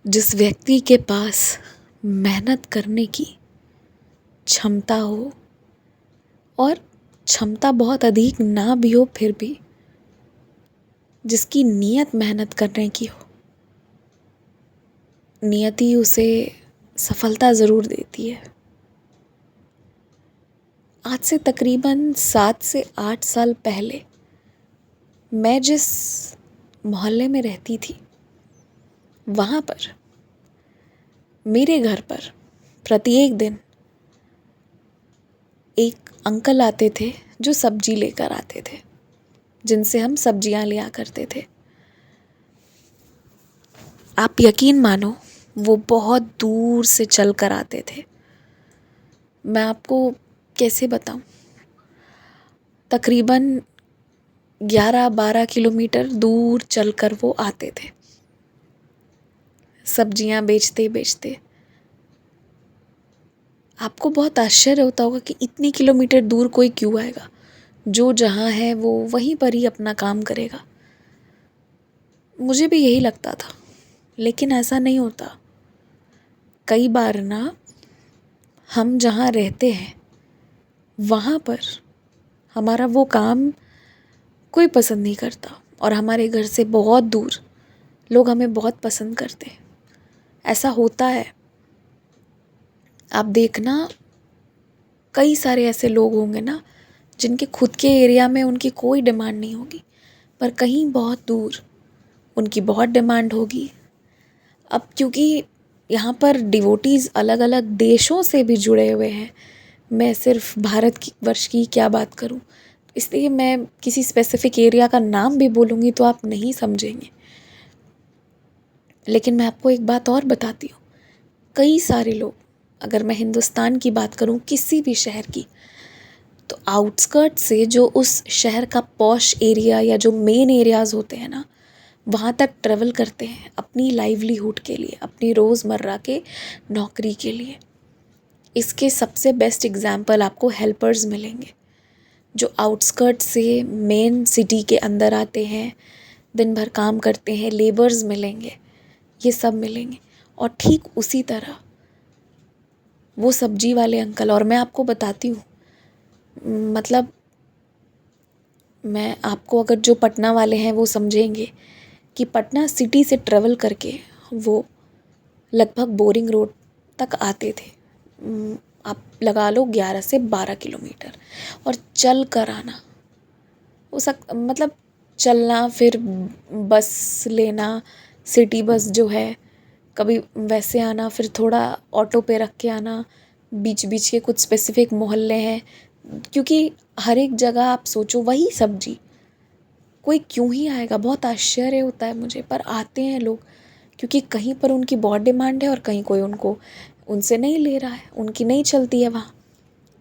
जिस व्यक्ति के पास मेहनत करने की क्षमता हो और क्षमता बहुत अधिक ना भी हो, फिर भी जिसकी नीयत मेहनत करने की हो, नियति उसे सफलता ज़रूर देती है। आज से तकरीबन 7 से 8 साल पहले मैं जिस मोहल्ले में रहती थी, वहाँ पर मेरे घर पर प्रत्येक दिन एक अंकल आते थे जो सब्जी लेकर आते थे, जिनसे हम सब्जियां लिया करते थे। आप यकीन मानो, वो बहुत दूर से चल कर आते थे। मैं आपको कैसे बताऊं, तकरीबन 11-12 किलोमीटर दूर चलकर वो आते थे सब्जियां बेचते बेचते। आपको बहुत आश्चर्य होता होगा कि इतनी किलोमीटर दूर कोई क्यों आएगा, जो जहाँ है वो वहीं पर ही अपना काम करेगा। मुझे भी यही लगता था, लेकिन ऐसा नहीं होता। कई बार ना, हम जहाँ रहते हैं वहाँ पर हमारा वो काम कोई पसंद नहीं करता, और हमारे घर से बहुत दूर लोग हमें बहुत पसंद करते हैं। ऐसा होता है। आप देखना, कई सारे ऐसे लोग होंगे ना, जिनके खुद के एरिया में उनकी कोई डिमांड नहीं होगी, पर कहीं बहुत दूर उनकी बहुत डिमांड होगी। अब क्योंकि यहाँ पर डिवोटीज़ अलग अलग देशों से भी जुड़े हुए हैं, मैं सिर्फ भारत की वर्ष की क्या बात करूँ, इसलिए मैं किसी स्पेसिफिक एरिया का नाम भी बोलूँगी तो आप नहीं समझेंगे। लेकिन मैं आपको एक बात और बताती हूँ, कई सारे लोग, अगर मैं हिंदुस्तान की बात करूँ किसी भी शहर की, तो आउटस्कर्ट से जो उस शहर का पॉश एरिया या जो मेन एरियाज़ होते हैं ना, वहाँ तक ट्रेवल करते हैं अपनी लाइवलीहुड के लिए, अपनी रोज़मर्रा के नौकरी के लिए। इसके सबसे बेस्ट एग्जाम्पल आपको हेल्पर्स मिलेंगे, जो आउटस्कर्ट से मेन सिटी के अंदर आते हैं, दिन भर काम करते हैं। लेबर्स मिलेंगे, ये सब मिलेंगे। और ठीक उसी तरह वो सब्जी वाले अंकल, और मैं आपको बताती हूँ, मतलब मैं आपको, अगर जो पटना वाले हैं वो समझेंगे कि पटना सिटी से ट्रेवल करके वो लगभग बोरिंग रोड तक आते थे। आप लगा लो 11 से 12 किलोमीटर, और चल कर आना, मतलब चलना, फिर बस लेना, सिटी बस जो है, कभी वैसे आना, फिर थोड़ा ऑटो पे रख के आना। बीच बीच के कुछ स्पेसिफिक मोहल्ले हैं, क्योंकि हर एक जगह आप सोचो वही सब्जी, कोई क्यों ही आएगा। बहुत आश्चर्य होता है मुझे, पर आते हैं लोग, क्योंकि कहीं पर उनकी बहुत डिमांड है और कहीं कोई उनको उनसे नहीं ले रहा है, उनकी नहीं चलती है, वहाँ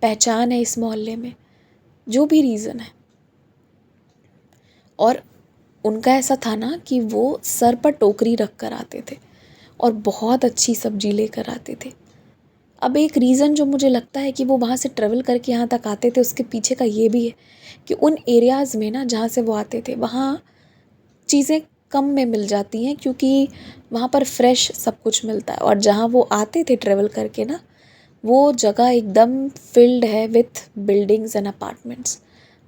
पहचान है इस मोहल्ले में, जो भी रीज़न है। और उनका ऐसा था ना कि वो सर पर टोकरी रख कर आते थे और बहुत अच्छी सब्जी लेकर आते थे। अब एक रीज़न जो मुझे लगता है कि वो वहाँ से ट्रेवल करके यहाँ तक आते थे, उसके पीछे का ये भी है कि उन एरियाज़ में ना, जहाँ से वो आते थे, वहाँ चीज़ें कम में मिल जाती हैं, क्योंकि वहाँ पर फ्रेश सब कुछ मिलता है। और जहाँ वो आते थे ट्रेवल करके ना, वो जगह एकदम फिल्ड है विथ बिल्डिंग्स एंड अपार्टमेंट्स।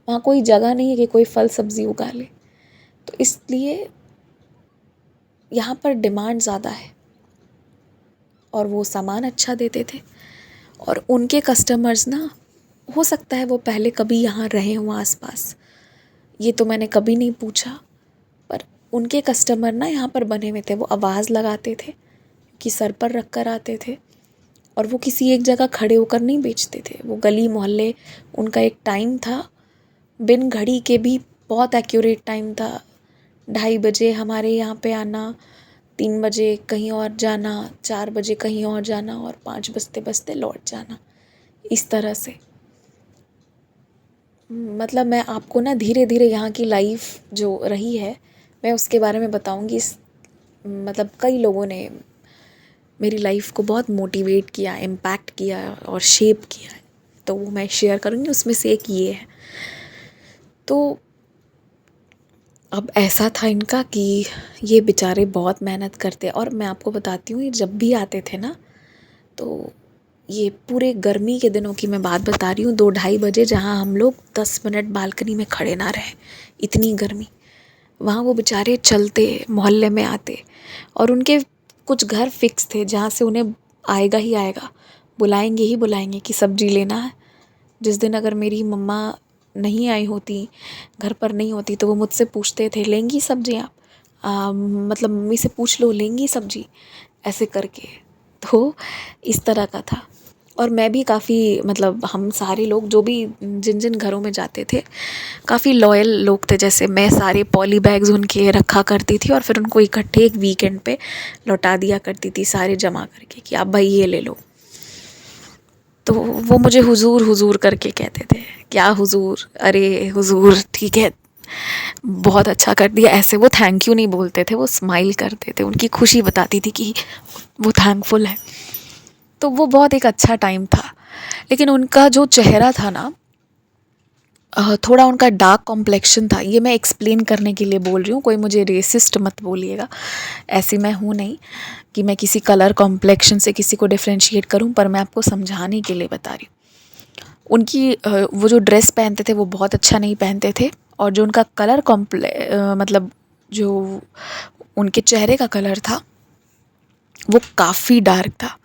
वहाँ कोई जगह नहीं है कि कोई फल सब्ज़ी उगा ले, तो इसलिए यहाँ पर डिमांड ज़्यादा है और वो सामान अच्छा देते थे। और उनके कस्टमर्स ना, हो सकता है वो पहले कभी यहाँ रहे हों आसपास, ये तो मैंने कभी नहीं पूछा, पर उनके कस्टमर ना यहाँ पर बने हुए थे। वो आवाज़ लगाते थे कि सर पर रख कर आते थे, और वो किसी एक जगह खड़े होकर नहीं बेचते थे। वो गली मोहल्ले, उनका एक टाइम था, बिन घड़ी के भी बहुत एक्यूरेट टाइम था। 2:30 बजे हमारे यहाँ पे आना, 3 बजे कहीं और जाना, 4 बजे कहीं और जाना, और 5 बजते बजते लौट जाना, इस तरह से। मतलब मैं आपको ना धीरे धीरे यहाँ की लाइफ जो रही है, मैं उसके बारे में बताऊँगी। मतलब कई लोगों ने मेरी लाइफ को बहुत मोटिवेट किया, इम्पैक्ट किया और शेप किया है, तो वो मैं शेयर करूँगी। उसमें से एक ये है। तो अब ऐसा था इनका कि ये बेचारे बहुत मेहनत करते, और मैं आपको बताती हूँ, ये जब भी आते थे ना, तो ये पूरे गर्मी के दिनों की मैं बात बता रही हूँ, 2-2:30 बजे, जहाँ हम लोग 10 मिनट बालकनी में खड़े ना रहें, इतनी गर्मी, वहाँ वो बेचारे चलते मोहल्ले में आते। और उनके कुछ घर फिक्स थे जहाँ से उन्हें आएगा ही आएगा, बुलाएंगे ही बुलाएंगे कि सब्जी लेना है। जिस दिन अगर मेरी मम्मा नहीं आई होती, घर पर नहीं होती, तो वो मुझसे पूछते थे, लेंगी सब्जी आप? मतलब मम्मी से पूछ लो, लेंगी सब्जी, ऐसे करके। तो इस तरह का था। और मैं भी काफ़ी, मतलब हम सारे लोग जो भी जिन जिन घरों में जाते थे, काफ़ी लॉयल लोग थे। जैसे मैं सारे पॉली बैग्स उनके रखा करती थी, और फिर उनको इकट्ठे एक वीकेंड पे लौटा दिया करती थी, सारे जमा करके, कि आप भाई ये ले लो। तो वो मुझे हुजूर हुजूर करके कहते थे। क्या हुजूर? अरे हुजूर ठीक है, बहुत अच्छा कर दिया, ऐसे। वो थैंक यू नहीं बोलते थे, वो स्माइल करते थे, उनकी खुशी बताती थी कि वो थैंकफुल है। तो वो बहुत एक अच्छा टाइम था। लेकिन उनका जो चेहरा था ना, थोड़ा उनका डार्क कॉम्प्लेक्शन था। ये मैं एक्सप्लेन करने के लिए बोल रही हूँ, कोई मुझे रेसिस्ट मत बोलिएगा, ऐसी मैं हूँ नहीं कि मैं किसी कलर कॉम्प्लेक्शन से किसी को डिफ्रेंशिएट करूँ, पर मैं आपको समझाने के लिए बता रही हूँ। उनकी वो जो ड्रेस पहनते थे वो बहुत अच्छा नहीं पहनते थे, और जो उनका कलर मतलब जो उनके चेहरे का कलर था वो काफ़ी डार्क था।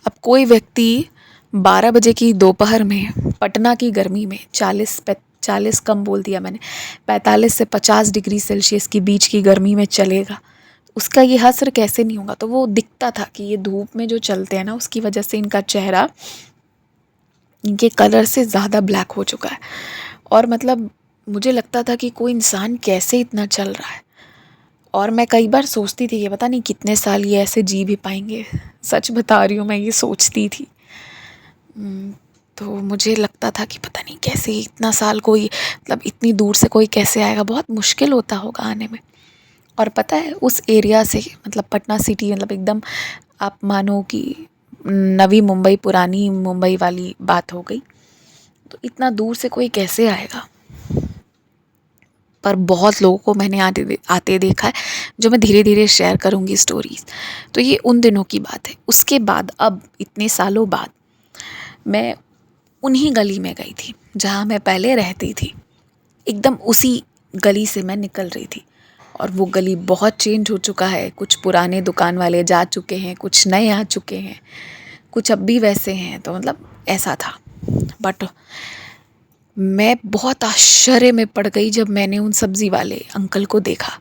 अब कोई व्यक्ति 12 बजे की दोपहर में पटना की गर्मी में 40 कम बोल दिया मैंने, 45 से 50 डिग्री सेल्सियस की बीच की गर्मी में चलेगा, उसका ये असर कैसे नहीं होगा? तो वो दिखता था कि ये धूप में जो चलते हैं ना, उसकी वजह से इनका चेहरा इनके कलर से ज़्यादा ब्लैक हो चुका है। और मतलब मुझे लगता था कि कोई इंसान कैसे इतना चल रहा है। और मैं कई बार सोचती थी कि पता नहीं कितने साल ये ऐसे जी भी पाएंगे। सच बता रही हूँ, मैं ये सोचती थी। तो मुझे लगता था कि पता नहीं कैसे इतना साल कोई, मतलब इतनी दूर से कोई कैसे आएगा, बहुत मुश्किल होता होगा आने में। और पता है उस एरिया से, मतलब पटना सिटी, मतलब एकदम आप मानो कि नवी मुंबई पुरानी मुंबई वाली बात हो गई। तो इतना दूर से कोई कैसे आएगा? पर बहुत लोगों को मैंने आते देखा है, जो मैं धीरे धीरे शेयर करूँगी स्टोरीज़। तो ये उन दिनों की बात है। उसके बाद अब इतने सालों बाद मैं उन्हीं गली में गई थी जहाँ मैं पहले रहती थी। एकदम उसी गली से मैं निकल रही थी, और वो गली बहुत चेंज हो चुका है। कुछ पुराने दुकान वाले जा चुके हैं, कुछ नए आ चुके हैं, कुछ अब भी वैसे हैं। तो मतलब ऐसा था। बट मैं बहुत आश्चर्य में पड़ गई जब मैंने उन सब्ज़ी वाले अंकल को देखा,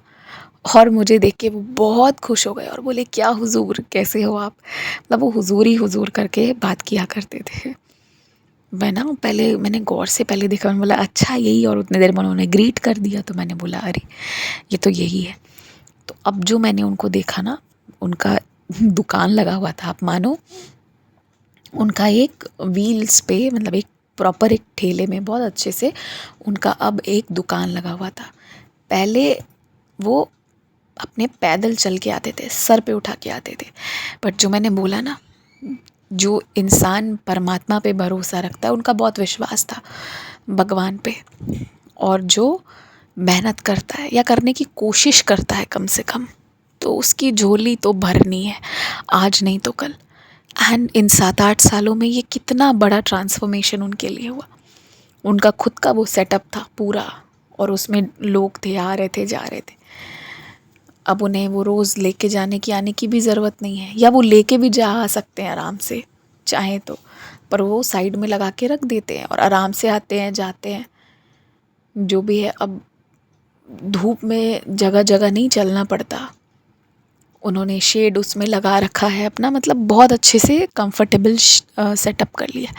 और मुझे देख के वो बहुत खुश हो गए और बोले, क्या हुजूर, कैसे हो आप? मतलब वो हुजूर ही हुजूर करके बात किया करते थे। मैं ना पहले मैंने गौर से पहले देखा, मैंने बोला अच्छा यही, और उतने देर में उन्होंने ग्रीट कर दिया। तो मैंने बोला अरे ये तो यही है। तो अब जो मैंने उनको देखा ना, उनका दुकान लगा हुआ था, आप मानो उनका एक व्हील्स पे, मतलब एक प्रॉपर एक ठेले में बहुत अच्छे से उनका अब एक दुकान लगा हुआ था। पहले वो अपने पैदल चल के आते थे, सर पे उठा के आते थे। बट जो मैंने बोला ना, जो इंसान परमात्मा पे भरोसा रखता है, उनका बहुत विश्वास था भगवान पे, और जो मेहनत करता है या करने की कोशिश करता है कम से कम, तो उसकी झोली तो भरनी है, आज नहीं तो कल। एंड इन 7-8 सालों में ये कितना बड़ा ट्रांसफॉर्मेशन उनके लिए हुआ। उनका खुद का वो सेटअप था पूरा, और उसमें लोग थे, आ रहे थे, जा रहे थे। अब उन्हें वो रोज़ लेके जाने की आने की भी ज़रूरत नहीं है, या वो लेके भी जा आ सकते हैं आराम से चाहें तो, पर वो साइड में लगा के रख देते हैं और आराम से आते हैं जाते हैं, जो भी है। अब धूप में जगह जगह नहीं चलना पड़ता, उन्होंने शेड उसमें लगा रखा है अपना, मतलब बहुत अच्छे से कंफर्टेबल सेटअप कर लिया।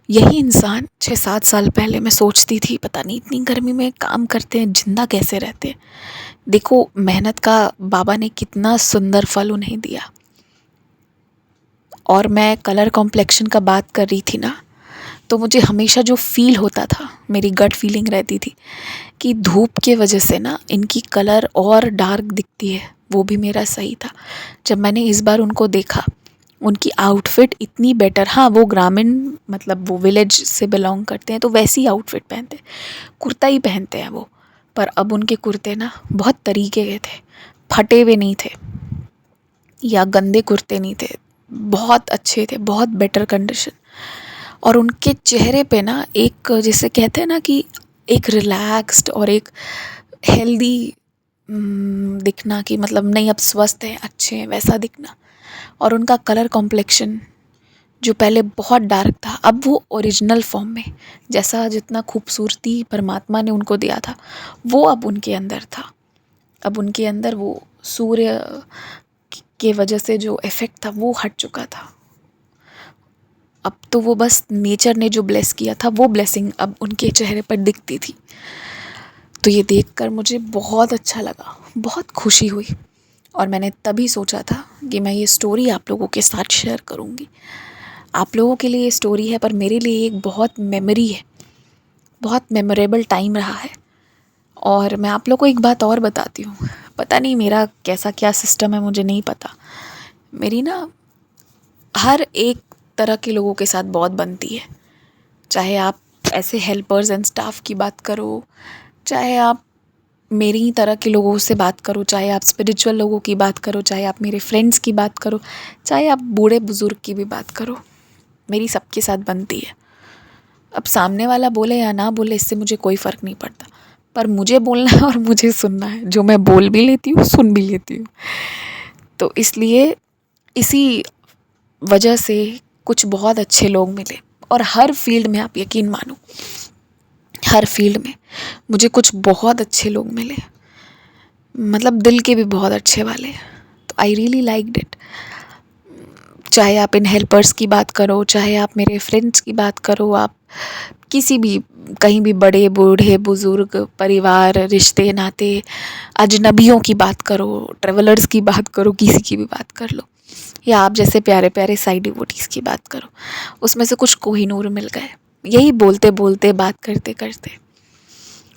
यही इंसान 6-7 साल पहले मैं सोचती थी पता नहीं इतनी गर्मी में काम करते हैं, जिंदा कैसे रहते हैं। देखो मेहनत का बाबा ने कितना सुंदर फल उन्हें दिया। और मैं कलर कॉम्प्लेक्शन का बात कर रही थी ना, तो मुझे हमेशा जो फील होता था, मेरी गट फीलिंग रहती थी कि धूप के वजह से ना इनकी कलर और डार्क दिखती है, वो भी मेरा सही था। जब मैंने इस बार उनको देखा, उनकी आउटफिट इतनी बेटर, हाँ वो ग्रामीण, मतलब वो विलेज से बिलोंग करते हैं, तो वैसी आउटफिट पहनते हैं, कुर्ता ही पहनते हैं वो, पर अब उनके कुर्ते ना बहुत तरीके के थे, फटे हुए नहीं थे या गंदे कुर्ते नहीं थे, बहुत अच्छे थे, बहुत बेटर कंडीशन। और उनके चेहरे पे ना एक, जैसे कहते हैं ना कि एक रिलैक्स्ड और एक हेल्दी दिखना, कि मतलब नहीं अब स्वस्थ हैं, अच्छे हैं, वैसा दिखना। और उनका कलर कॉम्प्लेक्शन जो पहले बहुत डार्क था, अब वो ओरिजिनल फॉर्म में, जैसा जितना खूबसूरती परमात्मा ने उनको दिया था वो अब उनके अंदर था। अब उनके अंदर वो सूर्य के वजह से जो इफ़ेक्ट था वो हट चुका था। अब तो वो बस नेचर ने जो ब्लेस किया था वो ब्लेसिंग अब उनके चेहरे पर दिखती थी। तो ये देखकर मुझे बहुत अच्छा लगा, बहुत खुशी हुई। और मैंने तभी सोचा था कि मैं ये स्टोरी आप लोगों के साथ शेयर करूँगी। आप लोगों के लिए ये स्टोरी है, पर मेरे लिए एक बहुत मेमोरी है, बहुत मेमोरेबल टाइम रहा है। और मैं आप लोगों को एक बात और बताती हूँ, पता नहीं मेरा कैसा क्या सिस्टम है, मुझे नहीं पता। मेरी ना हर एक तरह के लोगों के साथ बहुत बनती है। चाहे आप ऐसे हेल्पर्स एंड स्टाफ की बात करो, चाहे आप मेरी ही तरह के लोगों से बात करो, चाहे आप स्पिरिचुअल लोगों की बात करो, चाहे आप मेरे फ्रेंड्स की बात करो, चाहे आप बूढ़े बुज़ुर्ग की भी बात करो, मेरी सबके साथ बनती है। अब सामने वाला बोले या ना बोले इससे मुझे कोई फ़र्क नहीं पड़ता, पर मुझे बोलना है और मुझे सुनना है, जो मैं बोल भी लेती हूँ सुन भी लेती हूँ। तो इसलिए इसी वजह से कुछ बहुत अच्छे लोग मिले। और हर फील्ड में आप यकीन मानो, हर फील्ड में मुझे कुछ बहुत अच्छे लोग मिले, मतलब दिल के भी बहुत अच्छे वाले। तो आई रियली लाइक्ड इट। चाहे आप इन हेल्पर्स की बात करो, चाहे आप मेरे फ्रेंड्स की बात करो, आप किसी भी कहीं भी बड़े बूढ़े बुज़ुर्ग, परिवार, रिश्ते नाते, अजनबियों की बात करो, ट्रेवलर्स की बात करो, किसी की भी बात कर लो, या आप जैसे प्यारे प्यारे साइड डिवोटीज़ की बात करो, उसमें से कुछ कोहिनूर मिल गए, यही बोलते बोलते बात करते करते।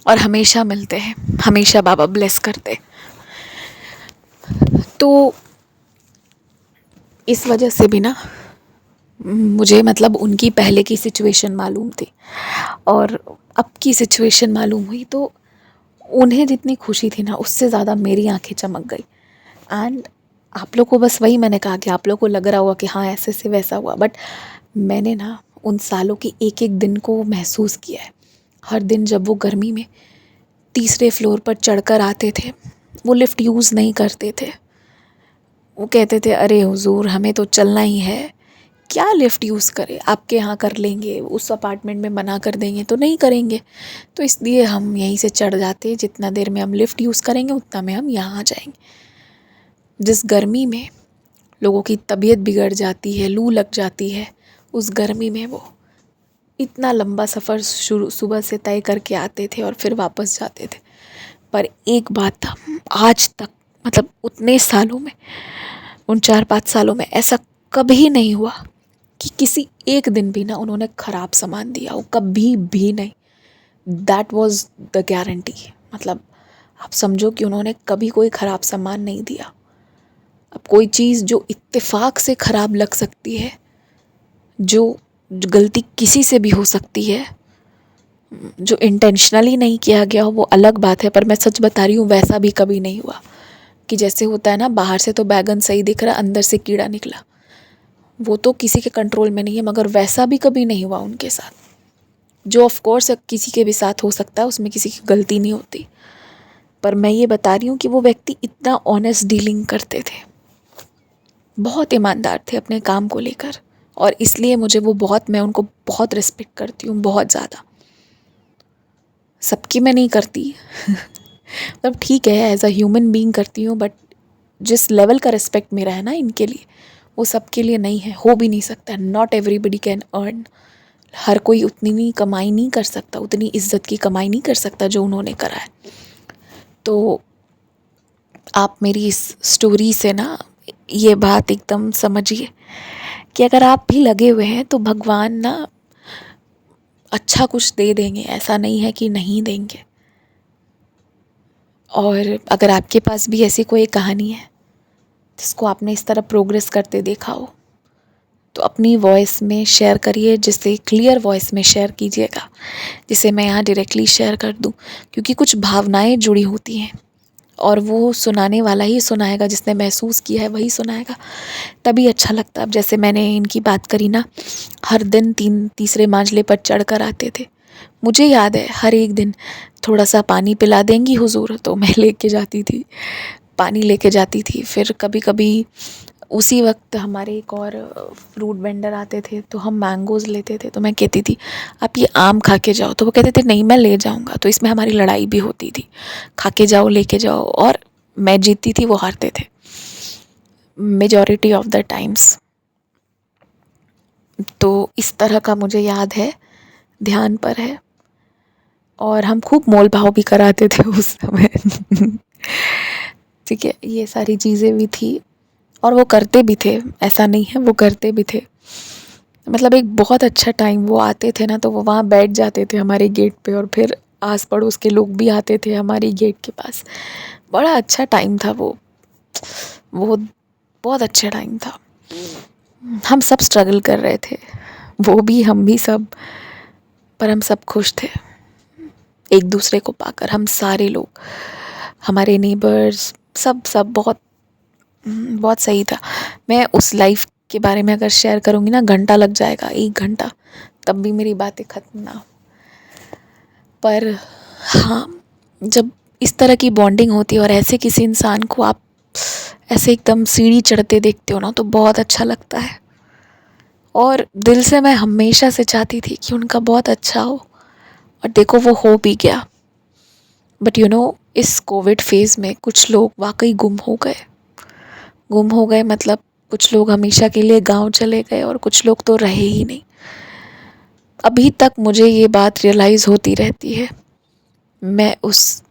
और हमेशा मिलते हैं, हमेशा बाबा ब्लेस करते। तो इस वजह से भी ना मुझे मतलब उनकी पहले की सिचुएशन मालूम थी और अब की सिचुएशन मालूम हुई, तो उन्हें जितनी खुशी थी ना उससे ज़्यादा मेरी आंखें चमक गई। एंड आप लोग को बस वही मैंने कहा कि आप लोग को लग रहा होगा कि हाँ ऐसे से वैसा हुआ, बट मैंने ना उन सालों के एक एक दिन को महसूस किया है। हर दिन जब वो गर्मी में तीसरे फ्लोर पर चढ़कर आते थे, वो लिफ्ट यूज़ नहीं करते थे, वो कहते थे अरे हुजूर हमें तो चलना ही है, क्या लिफ्ट यूज़ करें, आपके यहाँ कर लेंगे, उस अपार्टमेंट में मना कर देंगे तो नहीं करेंगे, तो इसलिए हम यहीं से चढ़ जाते, जितना देर में हम लिफ्ट यूज़ करेंगे उतना में हम यहाँ आ जाएंगे। जिस गर्मी में लोगों की तबीयत बिगड़ जाती है, लू लग जाती है, उस गर्मी में वो इतना लंबा सफ़र शुरू सुबह से तय करके आते थे और फिर वापस जाते थे। पर एक बात था, आज तक मतलब उतने सालों में, उन 4-5 सालों में ऐसा कभी नहीं हुआ कि किसी एक दिन भी ना उन्होंने ख़राब सामान दिया हो, कभी भी नहीं। That was the guarantee. मतलब आप समझो कि उन्होंने कभी कोई ख़राब सामान नहीं दिया। अब कोई चीज़ जो इत्तेफाक से ख़राब लग सकती है, जो गलती किसी से भी हो सकती है, जो इंटेंशनली नहीं किया गया हो वो अलग बात है, पर मैं सच बता रही हूँ वैसा भी कभी नहीं हुआ कि जैसे होता है ना बाहर से तो बैगन सही दिख रहा अंदर से कीड़ा निकला, वो तो किसी के कंट्रोल में नहीं है, मगर वैसा भी कभी नहीं हुआ उनके साथ। जो ऑफ कोर्स किसी के भी साथ हो सकता है, उसमें किसी की गलती नहीं होती, पर मैं ये बता रही हूँ कि वो व्यक्ति इतना ऑनेस्ट डीलिंग करते थे, बहुत ईमानदार थे अपने काम को लेकर, और इसलिए मुझे वो बहुत, मैं उनको बहुत रिस्पेक्ट करती हूँ, बहुत ज़्यादा। सबकी मैं नहीं करती मतलब ठीक है एज अ ह्यूमन बीइंग करती हूँ, बट जिस लेवल का रिस्पेक्ट मेरा है ना इनके लिए, वो सबके लिए नहीं है, हो भी नहीं सकता। नॉट एवरीबडी कैन अर्न, हर कोई उतनी नहीं कमाई नहीं कर सकता, उतनी इज्जत की कमाई नहीं कर सकता जो उन्होंने करा है। तो आप मेरी इस स्टोरी से ना ये बात एकदम समझिए कि अगर आप भी लगे हुए हैं तो भगवान ना अच्छा कुछ दे देंगे, ऐसा नहीं है कि नहीं देंगे। और अगर आपके पास भी ऐसी कोई कहानी है जिसको आपने इस तरह प्रोग्रेस करते देखा हो, तो अपनी वॉइस में शेयर करिए, जिससे क्लियर वॉइस में शेयर कीजिएगा, जिसे मैं यहाँ डायरेक्टली शेयर कर दूँ, क्योंकि कुछ भावनाएं जुड़ी होती हैं और वो सुनाने वाला ही सुनाएगा, जिसने महसूस किया है वही सुनाएगा, तभी अच्छा लगता है। अब जैसे मैंने इनकी बात करी ना, हर दिन तीसरे मंजिले पर चढ़ कर आते थे। मुझे याद है हर एक दिन थोड़ा सा पानी पिला देंगी हुजूर, तो मैं लेके जाती थी, पानी लेके जाती थी। फिर कभी कभी उसी वक्त हमारे एक और फ्रूट वेंडर आते थे, तो हम मैंगोज़ लेते थे, तो मैं कहती थी आप ये आम खा के जाओ, तो वो कहते थे नहीं मैं ले जाऊंगा। तो इसमें हमारी लड़ाई भी होती थी, खा के जाओ लेके जाओ, और मैं जीतती थी, वो हारते थे मेजॉरिटी ऑफ द टाइम्स। तो इस तरह का मुझे याद है, ध्यान पर है। और हम खूब मोल भाव भी कराते थे उस समय ठीक है, ये सारी चीज़ें भी थी और वो करते भी थे, ऐसा नहीं है, वो करते भी थे। मतलब एक बहुत अच्छा टाइम, वो आते थे ना तो वो वहाँ बैठ जाते थे हमारे गेट पे, और फिर आस पड़ोस के लोग भी आते थे हमारी गेट के पास। बड़ा अच्छा टाइम था वो बहुत अच्छा टाइम था। हम सब स्ट्रगल कर रहे थे, वो भी हम भी सब, पर हम सब खुश थे एक दूसरे को पाकर। हम सारे लोग, हमारे नेबर्स, सब बहुत बहुत सही था। मैं उस लाइफ के बारे में अगर शेयर करूँगी ना, घंटा लग जाएगा, 1 घंटा, तब भी मेरी बातें ख़त्म ना हो। पर हाँ, जब इस तरह की बॉन्डिंग होती है और ऐसे किसी इंसान को आप ऐसे एकदम सीढ़ी चढ़ते देखते हो ना, तो बहुत अच्छा लगता है। और दिल से मैं हमेशा से चाहती थी कि उनका बहुत अच्छा हो, और देखो वो हो भी गया। बट यू नो, इस कोविड फेज़ में कुछ लोग वाकई गुम हो गए, मतलब कुछ लोग हमेशा के लिए गांव चले गए और कुछ लोग तो रहे ही नहीं। अभी तक मुझे ये बात रियलाइज़ होती रहती है। मैं उस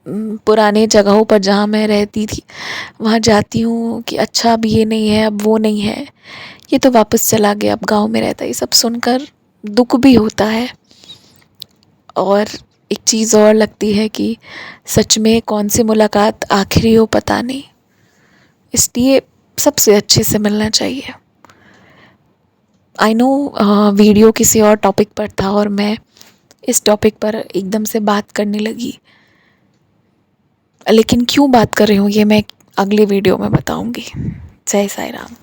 पुराने जगहों पर जहाँ मैं रहती थी वहाँ जाती हूँ कि अच्छा अब ये नहीं है, अब वो नहीं है, ये तो वापस चला गया, अब गांव में रहता है। ये सब सुनकर दुख भी होता है, और एक चीज़ और लगती है कि सच में कौन सी मुलाकात आखिरी हो पता नहीं, इसलिए सबसे अच्छे से मिलना चाहिए। आई नो वीडियो किसी और टॉपिक पर था और मैं इस टॉपिक पर एकदम से बात करने लगी, लेकिन क्यों बात कर रही हूँ ये मैं अगले वीडियो में बताऊँगी। जय साई राम।